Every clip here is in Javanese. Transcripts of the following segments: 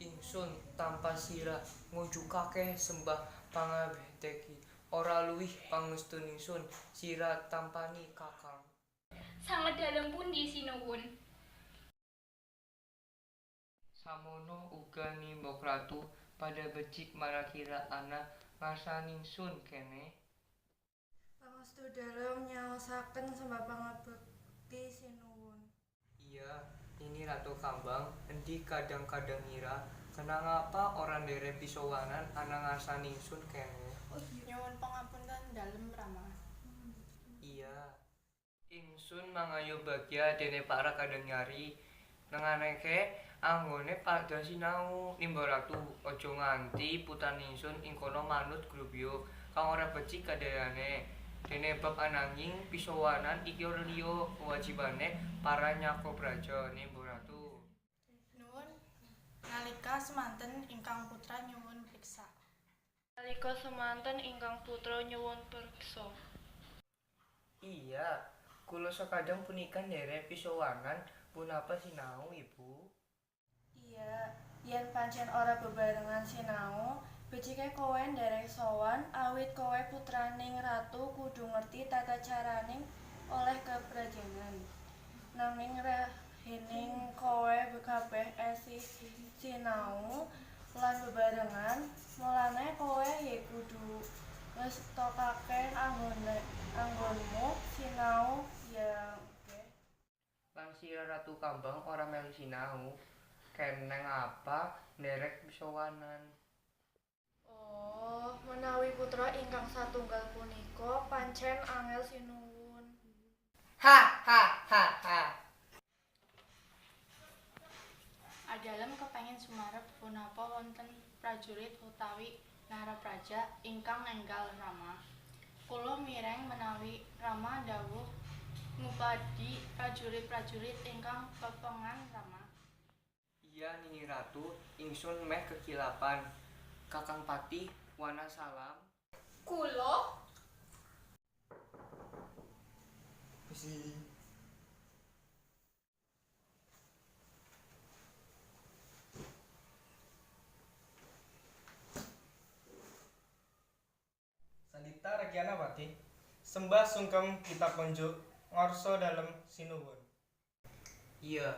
Ingsun tanpa sira ngujukake sembah pangabekti ora luwih pangestun ingsun sira tampani Kakang. Sanget dalem pundi sinuwun? Samono uga nimbok ratu pada becik marakira ana ngarsaningsun kene. Pangestu dalem nyaosaken sembah pangabekti sinuwun. Iya, ini Ratu Kambang, endi kadang-kadangira kenapa ora nderek pisowanan ana ngarsaningsun kene. Nyuwun pangapunten dalem Rama. Iya. Ingsun mangayo bagya dene para kadang nyari nenganeke anggone pada sinau nimba ratu aja nganti putane ingsun ing kono manut glubyo kang ora becik kadayane dene bab ananging pisowanan iki ora liya kewajibane para nyakobraja nimba ratu. Nuwun nalika semanten ingkang putra nyuwun priksa. Nalika semanten ingkang putra nyuwun priksa. Iya, kula sakadang punika nderek pisowanan punapa sinau Ibu? Iya, yen pancen ora bebarengan sinau, becike kowe nderek sowan awit kowe putraning ratu kudu ngerti tata caraning oleh keprajanan. Nanging rahening kowe kabeh esih sinau lan bebarengan, mulane kowe ya kudu ngestokake anggonmu sinau ya nggih. Lan sira Ratu Kambang ora melu sinau, keneng apa nderek pisowanan. Oh, menawi putra ingkang satunggal punika pancen angel sinuwun. Ha ha ha ha. Adalem kepengin sumarep punapa wonten prajurit utawi narapraja ingkang enggal Rama. Kula mireng menawi Rama dawuh ngupadi prajurit-prajurit ingkang pepengan Rama. Iya Nini Ratu, ingsun meh kekilapan. Kakang Patih, wana salam. Kula Besi. Sandita Regiana Patih, sembah sungkem kita konjuk ngorso dalem sinuwun. Iya,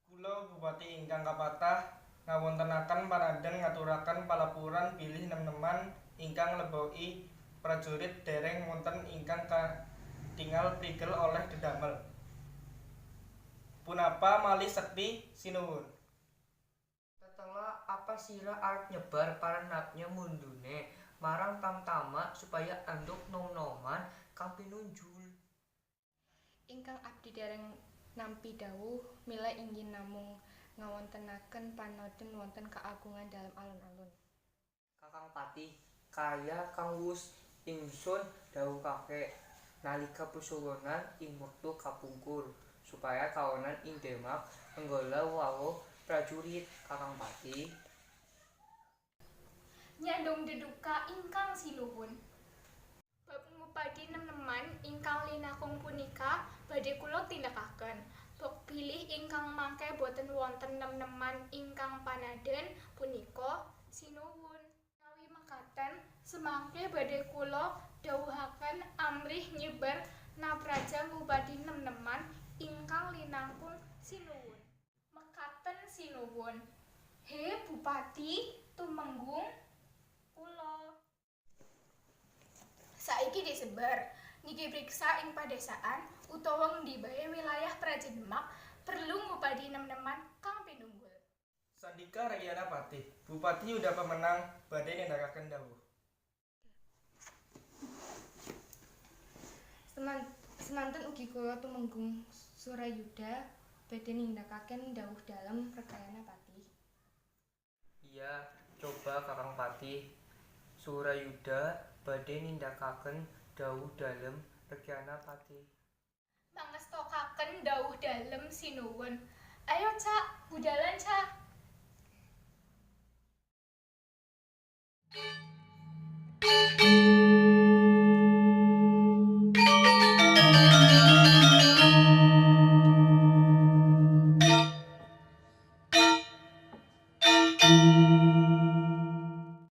Kula Bupati ingkang kapatah ngawontenaken paraden ngaturaken palapuran bilih nem-neman ingkang leboki prajurit dereng wonten ingkang katingal prigel oleh dedamel. Punapa malih sekti sinuwun. setelah apa sira arep nyebar paranapnya mundune marang tamtama supaya anduk nom-noman kang pinunjul. Ingkang abdi dereng nampi dawuh mila inggih namung ngawontenaken panoden wonten keagungan dalam alun-alun. Kakang Patih, kaya kang wus ingsun dawuhake nalika pusuwonan ing wektu kapungkur supaya kaonan ing Demak enggola wawuh prajurit. Kakang Patih. nyandung deduka ingkang sinuwun. Bab ngupadi nem-neman ingkang linakung punika badhe kula tindakaken. Bab bilih ingkang mangke boten wonten nem-neman ingkang panaden punika sinuwun. Menawi mekaten semangke badhe kula dawuhaken amrih nyebar napraja ngupadi nem-neman ingkang linangkung sinuwun. Mekaten sinuwun. He Bupati tumenggung kula. Saiki disebar niki priksa ing padesaan utawa ngendi bae wilayah Praja Demak perlu ngupadi nem-neman kang pinunggul. Sandika Regiana Patih, Bupati udah pemenang badhe nindakaken dawuh. Semanten ugi kula tumenggung Surayuda badhe nindakaken dawuh dalem Regayana Patih. Iya, Coba Kakang Patih Surayuda badhe nindakaken dawuh dalem Rekyana Patih. Mangestokaken dawuh dalem sinuwun. Ayo Cak, budalan Cak.